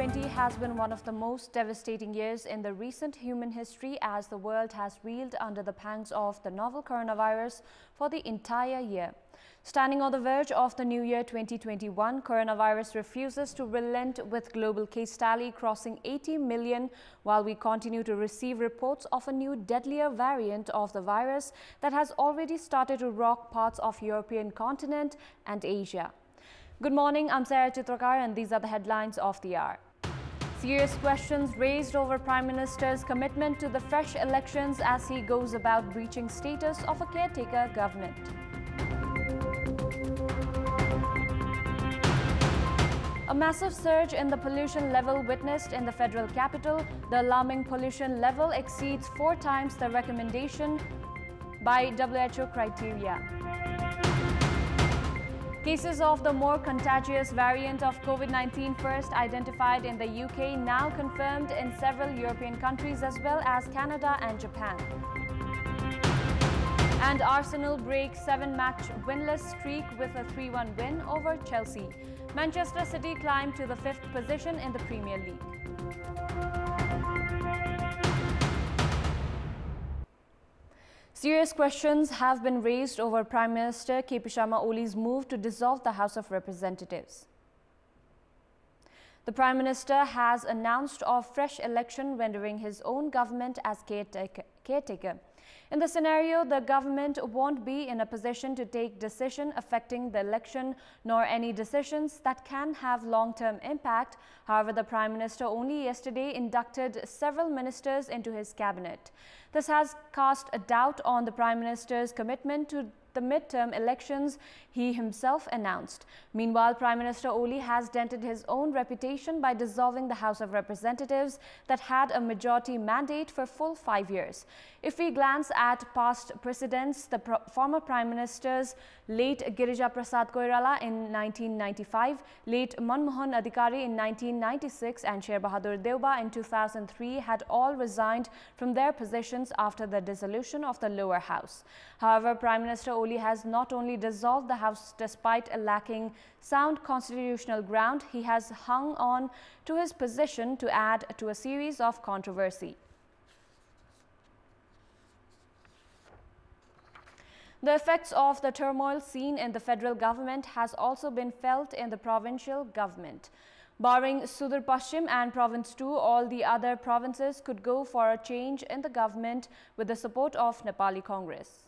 2020 has been one of the most devastating years in the recent human history as the world has reeled under the pangs of the novel coronavirus for the entire year. Standing on the verge of the new year 2021, coronavirus refuses to relent with global case tally crossing 80 million while we continue to receive reports of a new deadlier variant of the virus that has already started to rock parts of European continent and Asia. Good morning, I'm Sarah Chitrakar and these are the headlines of the hour. Serious questions raised over Prime Minister's commitment to the fresh elections as he goes about breaching status of a caretaker government. A massive surge in the pollution level witnessed in the federal capital. The alarming pollution level exceeds 4 times the recommendation by WHO criteria. Cases of the more contagious variant of COVID-19 first identified in the UK, now confirmed in several European countries as well as Canada and Japan. And Arsenal breaks 7-match winless streak with a 3-1 win over Chelsea. Manchester City climbed to the 5th position in the Premier League. Serious questions have been raised over Prime Minister K.P. Sharma Oli's move to dissolve the House of Representatives. The Prime Minister has announced a fresh election rendering his own government as caretaker. In the scenario, the government won't be in a position to take decision affecting the election nor any decisions that can have long-term impact. However, the Prime Minister only yesterday inducted several ministers into his cabinet. This has cast a doubt on the Prime Minister's commitment to the midterm elections he himself announced. Meanwhile, Prime Minister Oli has dented his own reputation by dissolving the House of Representatives that had a majority mandate for full 5 years. If we glance at past precedents, the former Prime Ministers late Girija Prasad Koirala in 1995, late Manmohan Adhikari in 1996 and Sher Bahadur Deuba in 2003 had all resigned from their positions after the dissolution of the lower house. However, Prime Minister Oli has not only dissolved the House despite lacking sound constitutional ground, he has hung on to his position to add to a series of controversy. The effects of the turmoil seen in the federal government has also been felt in the provincial government. Barring Sudur Pashchim and Province 2, all the other provinces could go for a change in the government with the support of Nepali Congress.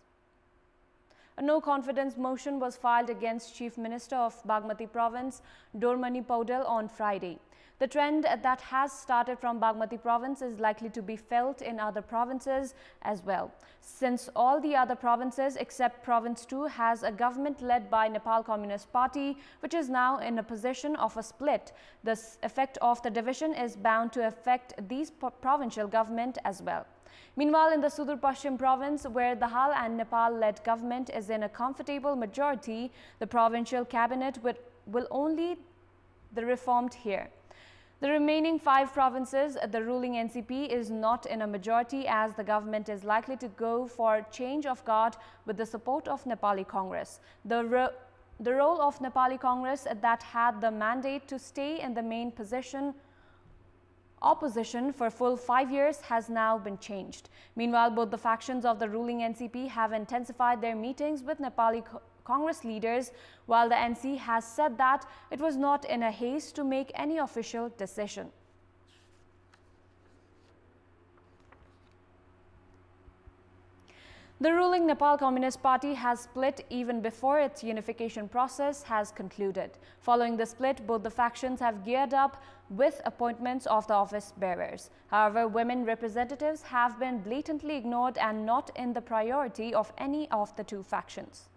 A no-confidence motion was filed against Chief Minister of Bagmati Province, Dormani Paudel, on Friday. The trend that has started from Bagmati Province is likely to be felt in other provinces as well, since all the other provinces except Province 2 has a government led by Nepal Communist Party, which is now in a position of a split. The effect of the division is bound to affect these provincial government as well. Meanwhile, in the Sudur Pashchim province, where the Hal and Nepal-led government is in a comfortable majority, the provincial cabinet will only be reformed here. The remaining 5 provinces, the ruling NCP is not in a majority as the government is likely to go for change of guard with the support of Nepali Congress. The role of Nepali Congress that had the mandate to stay in the main opposition for full 5 years has now been changed. Meanwhile, both the factions of the ruling NCP have intensified their meetings with Nepali Congress leaders, while the NC has said that it was not in a haste to make any official decision. The ruling Nepal Communist Party has split even before its unification process has concluded. Following the split, both the factions have geared up with appointments of the office bearers. However, women representatives have been blatantly ignored and not in the priority of any of the 2 factions.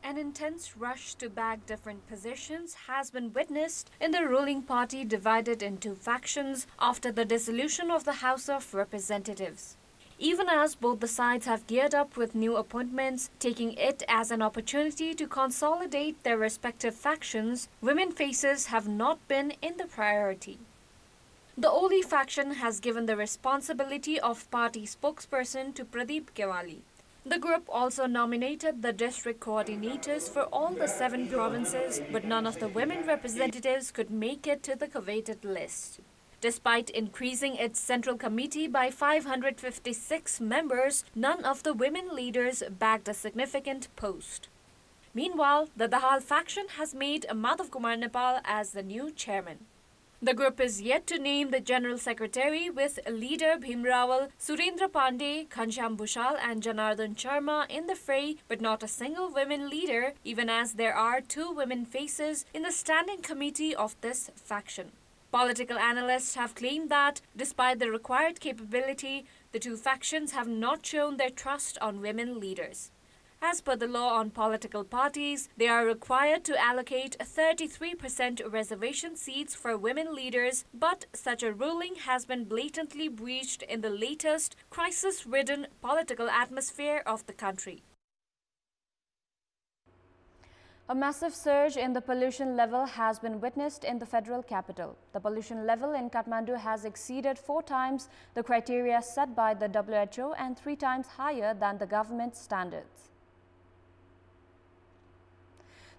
An intense rush to bag different positions has been witnessed in the ruling party divided into factions after the dissolution of the House of Representatives. Even as both the sides have geared up with new appointments, taking it as an opportunity to consolidate their respective factions, women faces have not been in the priority. The Oli faction has given the responsibility of party spokesperson to Pradeep Kewali. The group also nominated the district coordinators for all the 7 provinces, but none of the women representatives could make it to the coveted list. Despite increasing its central committee by 556 members, none of the women leaders bagged a significant post. Meanwhile, the Dahal faction has made Madhav Kumar Nepal as the new chairman. The group is yet to name the General Secretary, with leader Bhim Rawal, Surendra Pandey, Ghanshyam Bhushal and Janardhan Sharma in the fray, but not a single women leader, even as there are 2 women faces in the standing committee of this faction. Political analysts have claimed that, despite the required capability, the 2 factions have not shown their trust on women leaders. As per the law on political parties, they are required to allocate 33% reservation seats for women leaders, but such a ruling has been blatantly breached in the latest crisis-ridden political atmosphere of the country. A massive surge in the pollution level has been witnessed in the federal capital. The pollution level in Kathmandu has exceeded 4 times the criteria set by the WHO and 3 times higher than the government standards.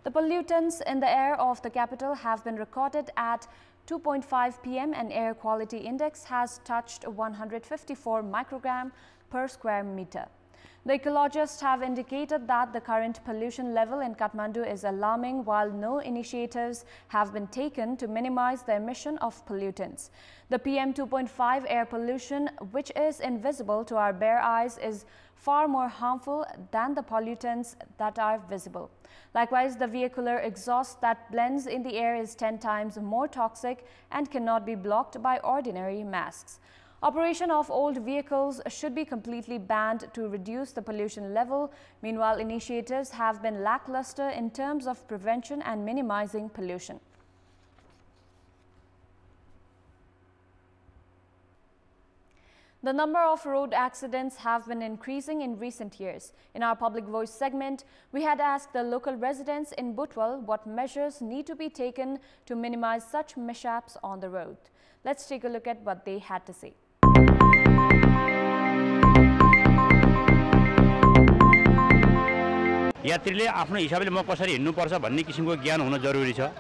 The pollutants in the air of the capital have been recorded at 2.5 p.m. and air quality index has touched 154 microgram per square meter. The ecologists have indicated that the current pollution level in Kathmandu is alarming, while no initiatives have been taken to minimize the emission of pollutants. The PM 2.5 air pollution, which is invisible to our bare eyes, is far more harmful than the pollutants that are visible. Likewise, the vehicular exhaust that blends in the air is 10 times more toxic and cannot be blocked by ordinary masks. Operation of old vehicles should be completely banned to reduce the pollution level. Meanwhile, initiatives have been lackluster in terms of prevention and minimizing pollution. The number of road accidents have been increasing in recent years. In our Public Voice segment, we had asked the local residents in Butwal what measures need to be taken to minimize such mishaps on the road. Let's take a look at what they had to say. यात्रीले आफ्नो हिसाबले म कसरी हिँड्नु पर्छ भन्ने किसिमको ज्ञान हुन जरुरी छ।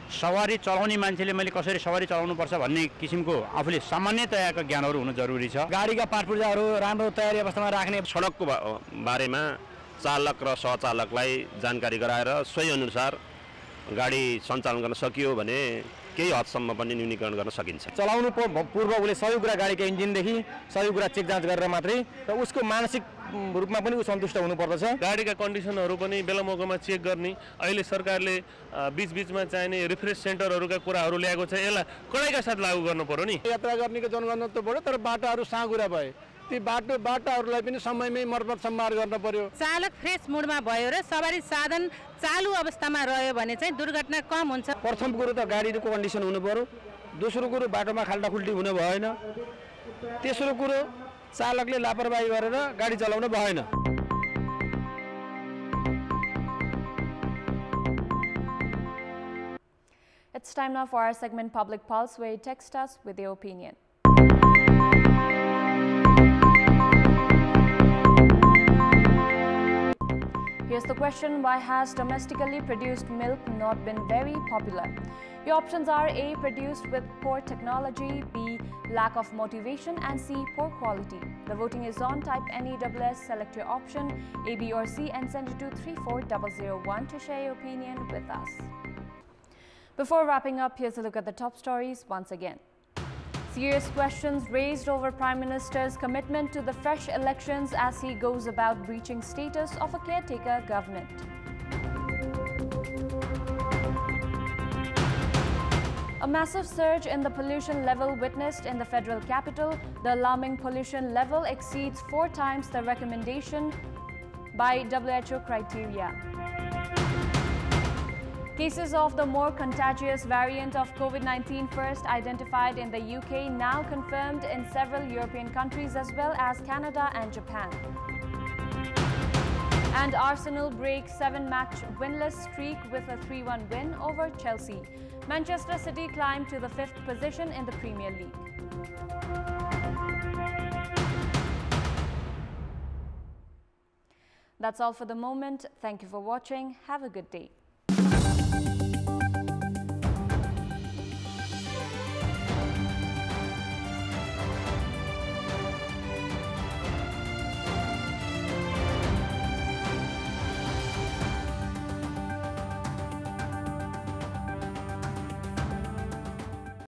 सवारी चलाउने मान्छेले मैले कसरी सवारी चलाउनु पर्छ भन्ने किसिमको आफूले सामान्यतयाको ज्ञानहरु हुन जरुरी छ। गाडीका पार्टपुर्जाहरु राम्रो तयारी अवस्थामा राख्ने, सडकको बारेमा चालक र सहचालकलाई जानकारी गराएर सोही अनुसार गाडी सञ्चालन गर्न सकियो भने केही हदसम्म पनि न्यूनीकरण गर्न सकिन्छ। चलाउनु पूर्व उले सबै कुरा गाडीको इन्जिनदेखि सबै कुरा चेक जाँच गरेर मात्रै र उसको मानसिक रूपमा पनि सन्तुष्ट हुनु पर्दछ। गाडीका कन्डिसनहरु पनि बेला मौकामा चेक गर्ने, अहिले सरकारले बीचबीचमा चाहिने रिफ्रेश सेन्टरहरुका कुराहरु ल्याएको छ, यसलाई कडाइका साथ लागू गर्नु पर्यो नि। यात्रा गर्नेको जनगणना त बढ्यो, तर बाटाहरु साँघुरा भए, ती बाटाहरुलाई पनि समयमै मर्मत सम्हार गर्न पर्यो। चालक फ्रेश मुडमा भयो र सवारी साधन चालू अवस्थामा रह्यो भने चाहिँ दुर्घटना कम हुन्छ। प्रथम कुरो त गाडीको कन्डिसन हुनु पर्यो, दोस्रो कुरो बाटोमा खाल्टाखुल्टी हुनु भएन, तेस्रो कुरो चालकले लापरवाही गरेर गाडी चलाउन भएन। It's time now for our segment Public Pulse, where you text us with your opinion. Here's the question: why has domestically produced milk not been very popular? Your options are A, produced with poor technology, B, lack of motivation, and C, poor quality. The voting is on. Type NEWS, select your option A, B or C and send it to 34001 to share your opinion with us. Before wrapping up, here's a look at the top stories once again. Serious questions raised over Prime Minister's commitment to the fresh elections as he goes about breaching status of a caretaker government. A massive surge in the pollution level witnessed in the federal capital. The alarming pollution level exceeds 4 times the recommendation by WHO criteria. Cases of the more contagious variant of COVID-19 first identified in the UK, now confirmed in several European countries as well as Canada and Japan. And Arsenal breaks 7-match winless streak with a 3-1 win over Chelsea. Manchester City climbed to the 5th position in the Premier League. That's all for the moment. Thank you for watching. Have a good day.